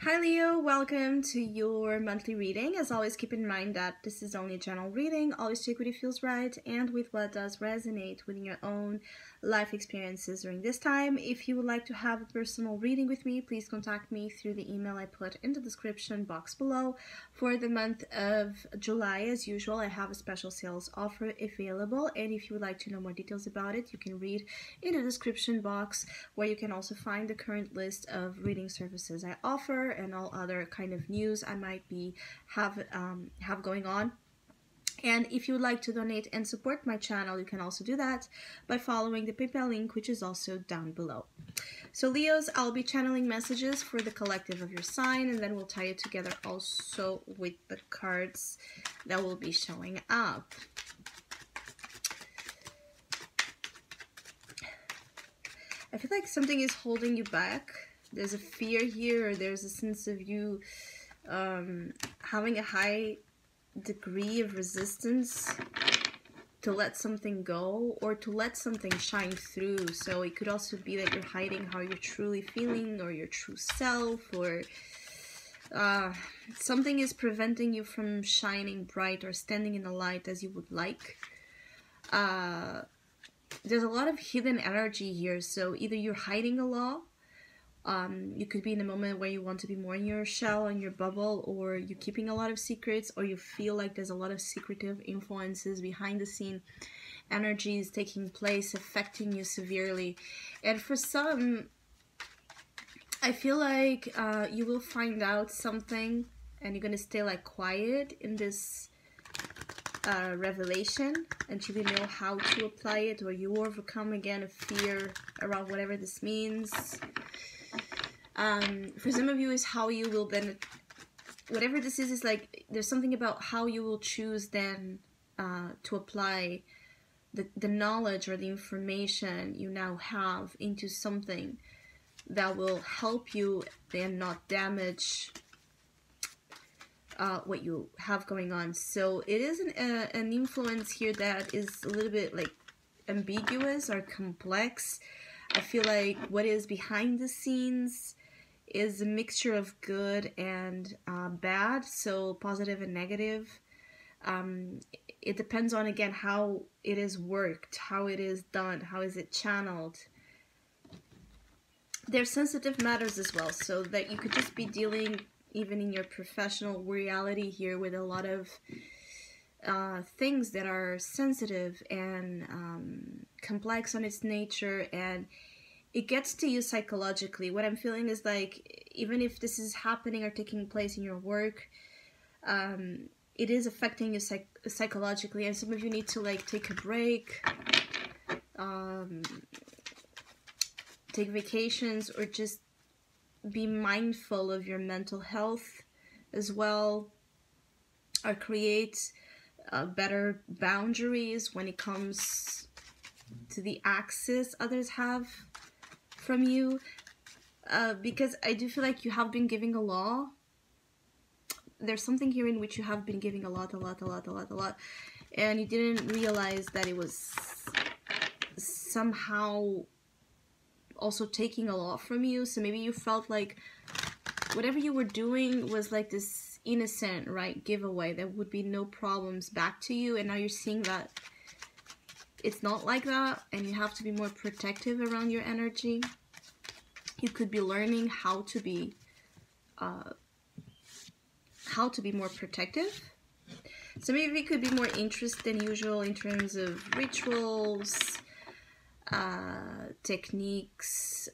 Hi Leo, welcome to your monthly reading. As always, keep in mind that this is only a general reading. Always take what it feels right and with what does resonate within your own life experiences during this time. If you would like to have a personal reading with me, please contact me through the email I put in the description box below. For the month of July, as usual, I have a special sales offer available, and if you would like to know more details about it, you can read in the description box, where you can also find the current list of reading services I offer and all other kind of news I might be have going on. And if you would like to donate and support my channel, you can also do that by following the PayPal link, which is also down below. So Leos, I'll be channeling messages for the collective of your sign, and then we'll tie it together also with the cards that will be showing up. I feel like something is holding you back. There's a fear here, or there's a sense of you having a high degree of resistance to let something go or to let something shine through. So it could also be that you're hiding how you're truly feeling or your true self, or something is preventing you from shining bright or standing in the light as you would like. There's a lot of hidden energy here, so either you're hiding a lot, you could be in a moment where you want to be more in your shell, in your bubble, or you're keeping a lot of secrets, or you feel like there's a lot of secretive influences behind the scene, energies taking place, affecting you severely. And for some, I feel like you will find out something and you're going to stay like quiet in this revelation until you know how to apply it, or you overcome again a fear around whatever this means. For some of you is how you will then, whatever this is like there's something about how you will choose then to apply the knowledge or the information you now have into something that will help you and not damage what you have going on. So it is an influence here that is a little bit like ambiguous or complex. I feel like what is behind the scenes is a mixture of good and bad, so positive and negative. It depends on, again, how it is worked, how it is done, how is it channeled. There's sensitive matters as well, so that you could just be dealing, even in your professional reality here, with a lot of things that are sensitive and complex on its nature, and it gets to you psychologically. What I'm feeling is like, even if this is happening or taking place in your work, it is affecting you psychologically, and some of you need to like take a break, take vacations, or just be mindful of your mental health as well, or create better boundaries when it comes to the access others have from you, because I do feel like you have been giving a lot. There's something here in which you have been giving a lot, and you didn't realize that it was somehow also taking a lot from you. So maybe you felt like whatever you were doing was like this innocent, right, giveaway. There would be no problems back to you, and now you're seeing that it's not like that, and you have to be more protective around your energy. You could be learning how to be more protective. So maybe it could be more interest than usual in terms of rituals, techniques,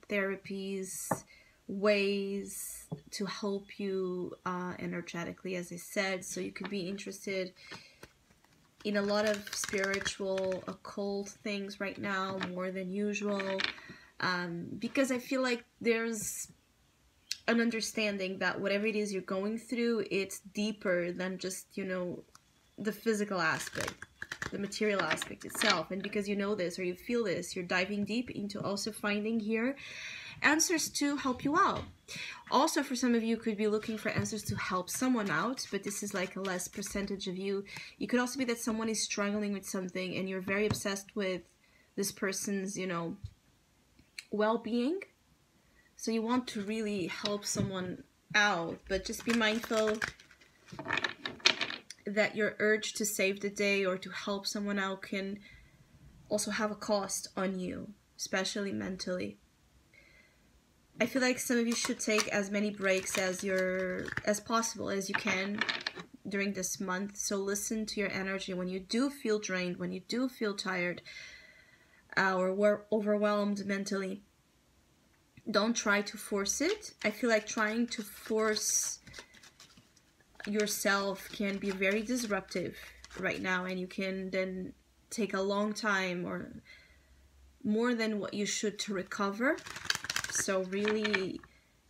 therapies, ways to help you energetically, as I said. So you could be interested in a lot of spiritual, occult things right now, more than usual, because I feel like there's an understanding that whatever it is you're going through, it's deeper than just, you know, the physical aspect, the material aspect itself. And because you know this, or you feel this, you're diving deep into also finding here answers to help you out. Also, for some of you, could be looking for answers to help someone out, but this is like a less percentage of you. It could also be that someone is struggling with something and you're very obsessed with this person's, you know, well-being. So you want to really help someone out, but just be mindful that your urge to save the day or to help someone out can also have a cost on you, especially mentally. I feel like some of you should take as many breaks as possible as you can during this month. So listen to your energy when you do feel drained, when you do feel tired or overwhelmed mentally. Don't try to force it. I feel like trying to force yourself can be very disruptive right now, and you can then take a long time or more than what you should to recover. So really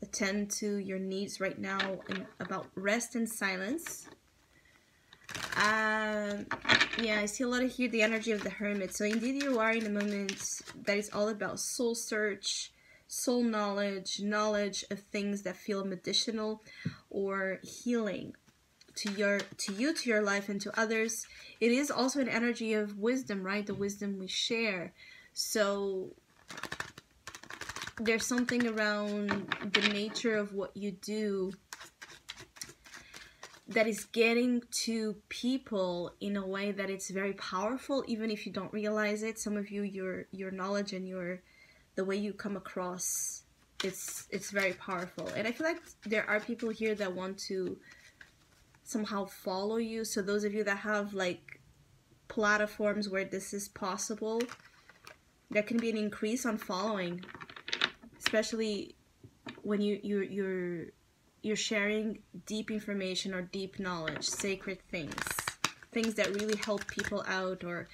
attend to your needs right now about rest and silence. Yeah, I see a lot of here, the energy of the Hermit. So indeed you are in a moment that is all about soul search, soul knowledge, knowledge of things that feel medicinal or healing to you, to your life, and to others. It is also an energy of wisdom, right? The wisdom we share. So there's something around the nature of what you do that is getting to people in a way that it's very powerful, even if you don't realize it. Some of you, your knowledge and the way you come across, it's very powerful. And I feel like there are people here that want to somehow follow you. So those of you that have like platforms where this is possible, there can be an increase on following, especially when you're sharing deep information or deep knowledge, sacred things that really help people out or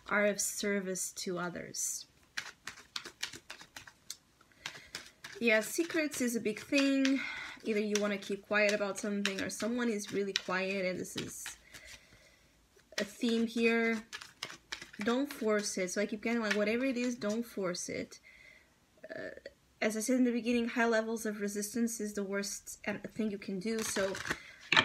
are of service to others. Yeah, secrets is a big thing. Either you want to keep quiet about something or someone is really quiet, and this is a theme here. Don't force it. So I keep getting like, whatever it is, don't force it. As I said in the beginning, high levels of resistance is the worst thing you can do. So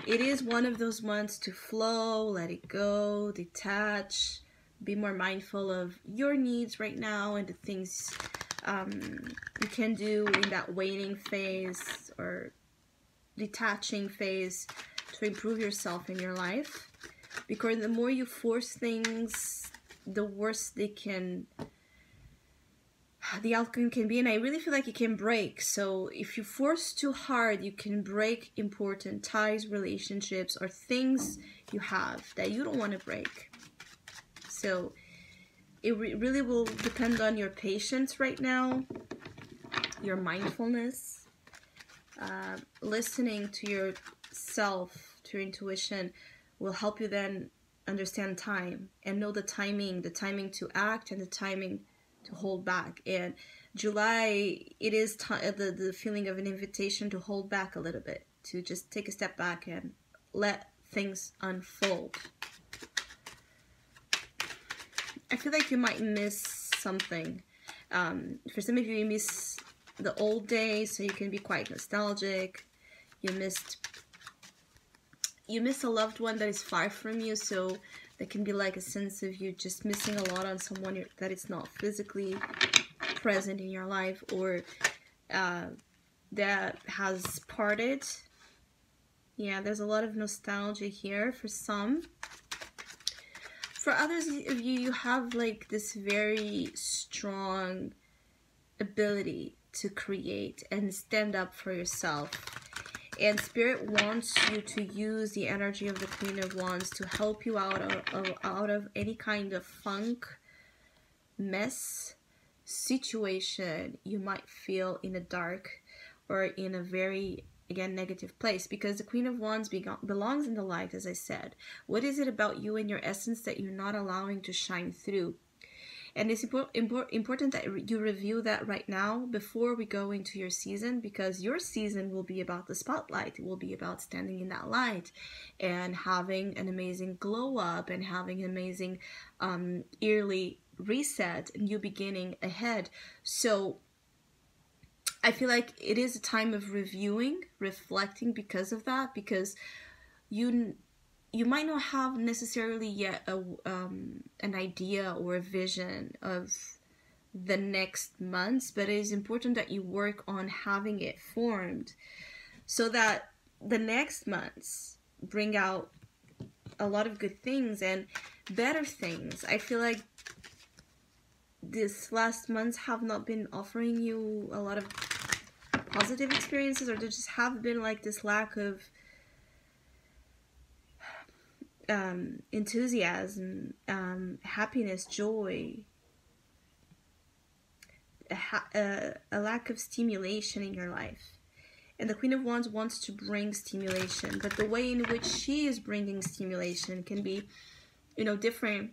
it is one of those months to flow, let it go, detach, be more mindful of your needs right now and the things you can do in that waiting phase or detaching phase to improve yourself in your life. Because the more you force things, the worse the outcome can be, and I really feel like it can break. So if you force too hard, you can break important ties, relationships, or things you have that you don't want to break. So it really will depend on your patience right now, your mindfulness, listening to yourself, to your intuition will help you then understand time and know the timing to act and the timing to hold back. And July, it is the feeling of an invitation to hold back a little bit, to just take a step back and let things unfold. I feel like you might miss something. For some of you, you miss the old days, so you can be quite nostalgic. You miss a loved one that is far from you, so there can be like a sense of you just missing a lot on someone that is not physically present in your life, or that has parted. Yeah, there's a lot of nostalgia here for some. For others of you, you have like this very strong ability to create and stand up for yourself. And Spirit wants you to use the energy of the Queen of Wands to help you out of any kind of funk, mess, situation you might feel in the dark or in a very, again, negative place. Because the Queen of Wands belongs in the light, as I said. What is it about you and your essence that you're not allowing to shine through? And it's important that you review that right now before we go into your season, because your season will be about the spotlight. It will be about standing in that light and having an amazing glow up and having an amazing yearly reset, new beginning ahead. So I feel like it is a time of reviewing, reflecting because of that, because you might not have necessarily yet an idea or a vision of the next months, but it is important that you work on having it formed so that the next months bring out a lot of good things and better things. I feel like these last months have not been offering you a lot of positive experiences, or there just have been like this lack of enthusiasm, happiness, joy, a lack of stimulation in your life. And the Queen of Wands wants to bring stimulation, but the way in which she is bringing stimulation can be, you know, different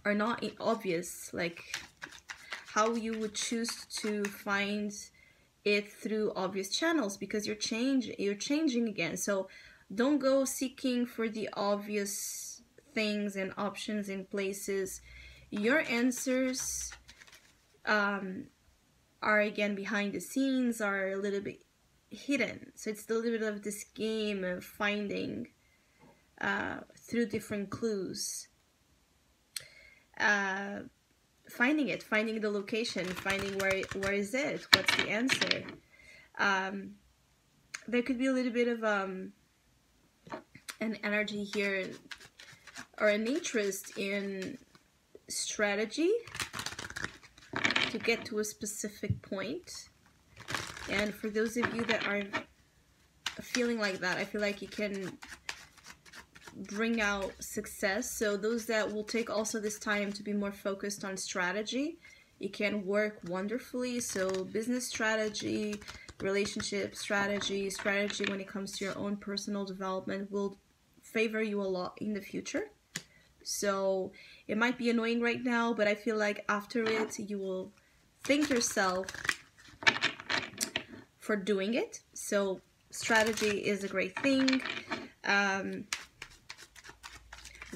or not obvious, like how you would choose to find it through obvious channels, because you're changing again. So don't go seeking for the obvious things and options in places. Your answers are again behind the scenes, are a little bit hidden. So it's a little bit of this game of finding through different clues, finding the location, finding where is it, what's the answer. There could be a little bit of an energy here, or an interest in strategy to get to a specific point. And for those of you that are feeling like that, I feel like you can bring out success. So those that will take also this time to be more focused on strategy, it can work wonderfully. So business strategy, relationship strategy when it comes to your own personal development will favor you a lot in the future. So it might be annoying right now, but I feel like after it you will thank yourself for doing it. So strategy is a great thing.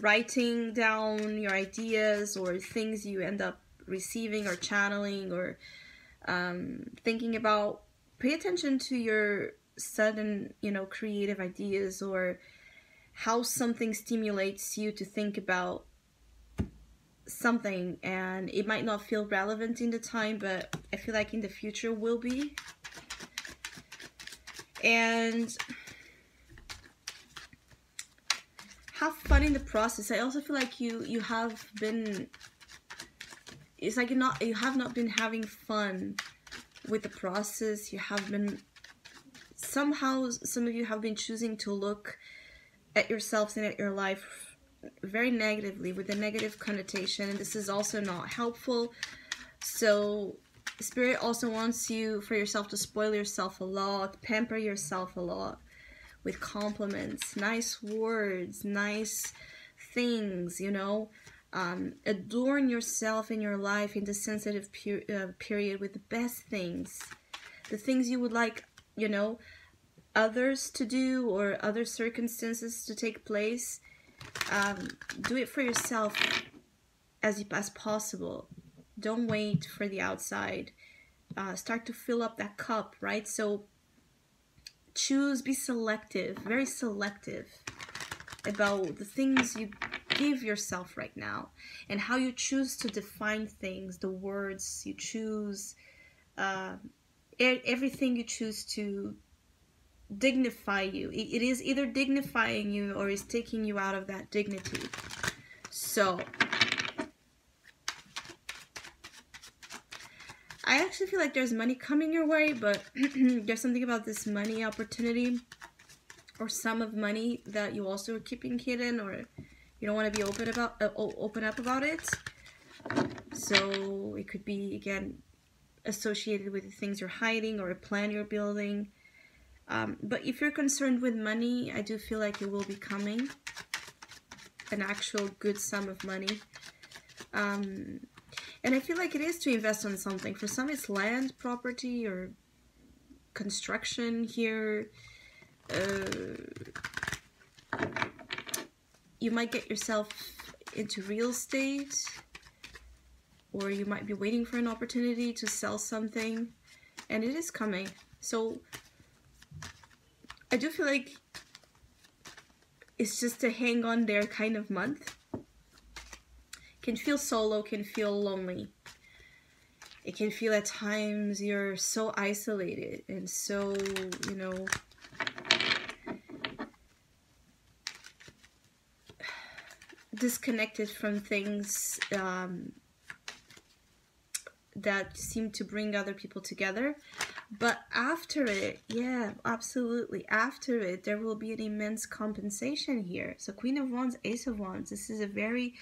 Writing down your ideas or things you end up receiving or channeling or thinking about. Pay attention to your sudden, you know, creative ideas, or how something stimulates you to think about something, and it might not feel relevant in the time, but I feel like in the future will be. And have fun in the process. I also feel like you have been, it's like you have not been having fun with the process. You have been, somehow some of you have been choosing to look at yourselves and at your life very negatively, with a negative connotation, and this is also not helpful. So Spirit also wants you, for yourself, to spoil yourself a lot, pamper yourself a lot with compliments, nice words, nice things, you know. Adorn yourself in your life in the sensitive period with the best things, the things you would like, you know, others to do or other circumstances to take place. Do it for yourself as possible. Don't wait for the outside. Start to fill up that cup, right? So choose, be selective, very selective about the things you give yourself right now, and how you choose to define things, the words you choose, everything you choose to dignify you. It is either dignifying you or is taking you out of that dignity. So I actually feel like there's money coming your way, but there's something about this money opportunity or sum of money that you also are keeping hidden, or you don't want to be open up about it. So it could be, again, associated with the things you're hiding or a plan you're building. But if you're concerned with money, I do feel like it will be coming, an actual good sum of money. And I feel like it is to invest on something. For some, it's land, property, or construction here. You might get yourself into real estate, or you might be waiting for an opportunity to sell something, and it is coming. So I do feel like it's just a hang on there kind of month. Can feel solo, can feel lonely. It can feel at times you're so isolated and so, you know, disconnected from things that seem to bring other people together. But after it, yeah, absolutely, after it, there will be an immense compensation here. So Queen of Wands, Ace of Wands, this is a very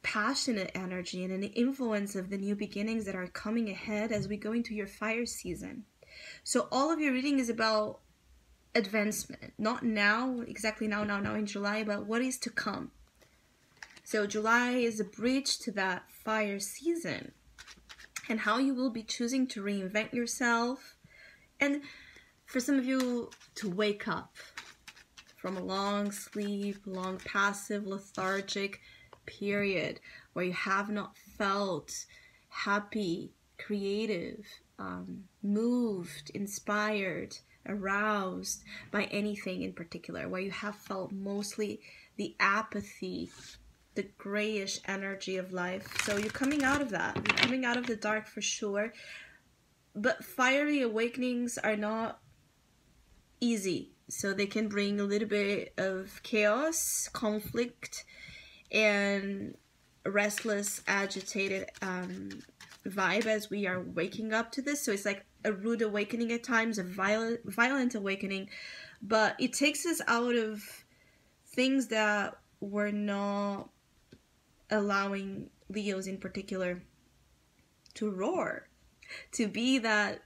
passionate energy and an influence of the new beginnings that are coming ahead as we go into your fire season. So all of your reading is about advancement, not now, exactly now in July, but what is to come. So July is a bridge to that fire season and how you will be choosing to reinvent yourself, and for some of you to wake up from a long sleep, long passive, lethargic period where you have not felt happy, creative, moved, inspired, aroused by anything in particular, where you have felt mostly the apathy, the grayish energy of life. So you're coming out of that. You're coming out of the dark for sure. But fiery awakenings are not easy. So they can bring a little bit of chaos, conflict, and restless, agitated vibe as we are waking up to this. So it's like a rude awakening at times, a violent awakening. But it takes us out of things that were not allowing Leos in particular to roar, to be that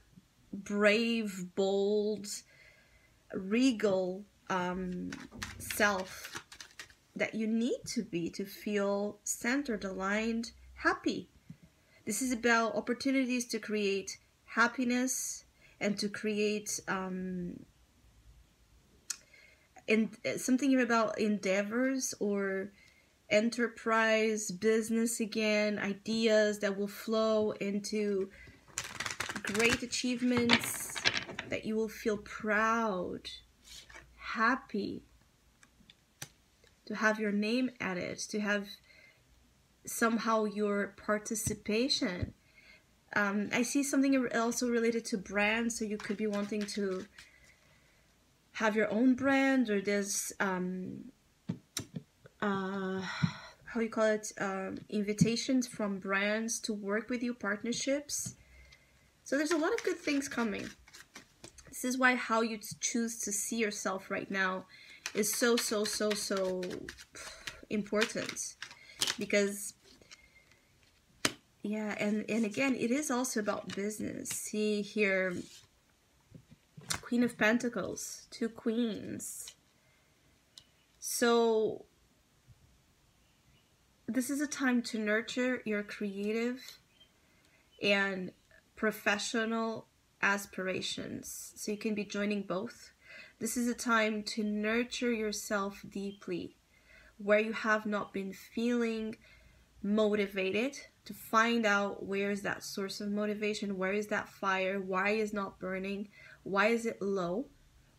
brave, bold, regal self that you need to be to feel centered, aligned, happy. This is about opportunities to create happiness and to create something about endeavors or enterprise, business again, ideas that will flow into great achievements that you will feel proud, happy to have your name added, to have somehow your participation. I see something also related to brands, so you could be wanting to have your own brand, or there's how you call it, invitations from brands to work with you, partnerships. So there's a lot of good things coming. This is why how you choose to see yourself right now is so important, because yeah, and again, it is also about business. See here, Queen of Pentacles, 2 queens. So this is a time to nurture your creative and professional aspirations. So you can be joining both. This is a time to nurture yourself deeply, where you have not been feeling motivated, to find out where is that source of motivation, where is that fire, why is not burning, why is it low,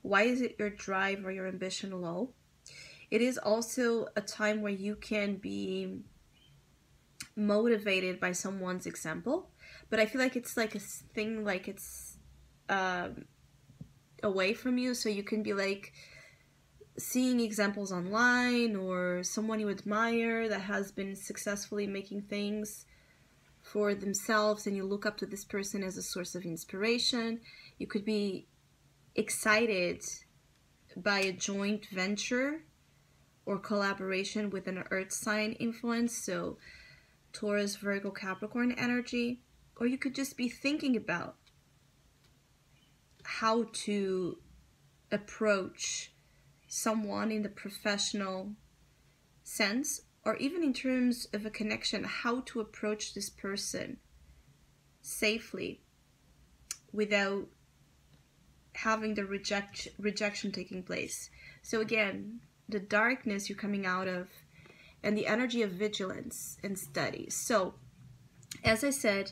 why is it your drive or your ambition low. It is also a time where you can be motivated by someone's example, but I feel like it's like a thing, like it's away from you, so you can be like seeing examples online or someone you admire that has been successfully making things for themselves, and you look up to this person as a source of inspiration. You could be excited by a joint venture or collaboration with an earth sign influence, so Taurus, Virgo, Capricorn energy. Or you could just be thinking about how to approach someone in the professional sense, or even in terms of a connection, how to approach this person safely without having the rejection taking place. So again, the darkness you're coming out of, and the energy of vigilance and study. So as I said,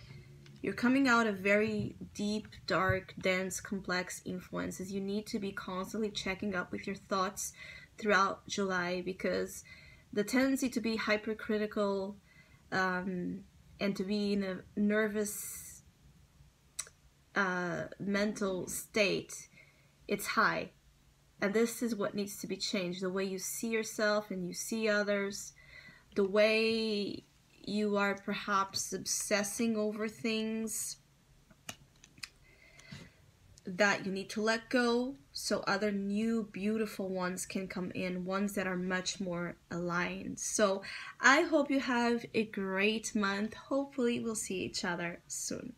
you're coming out of very deep, dark, dense, complex influences. You need to be constantly checking up with your thoughts throughout July, because the tendency to be hypercritical, and to be in a nervous mental state, it's high. And this is what needs to be changed. The way you see yourself and you see others, the way you are perhaps obsessing over things that you need to let go, so other new beautiful ones can come in, ones that are much more aligned. So I hope you have a great month. Hopefully we'll see each other soon.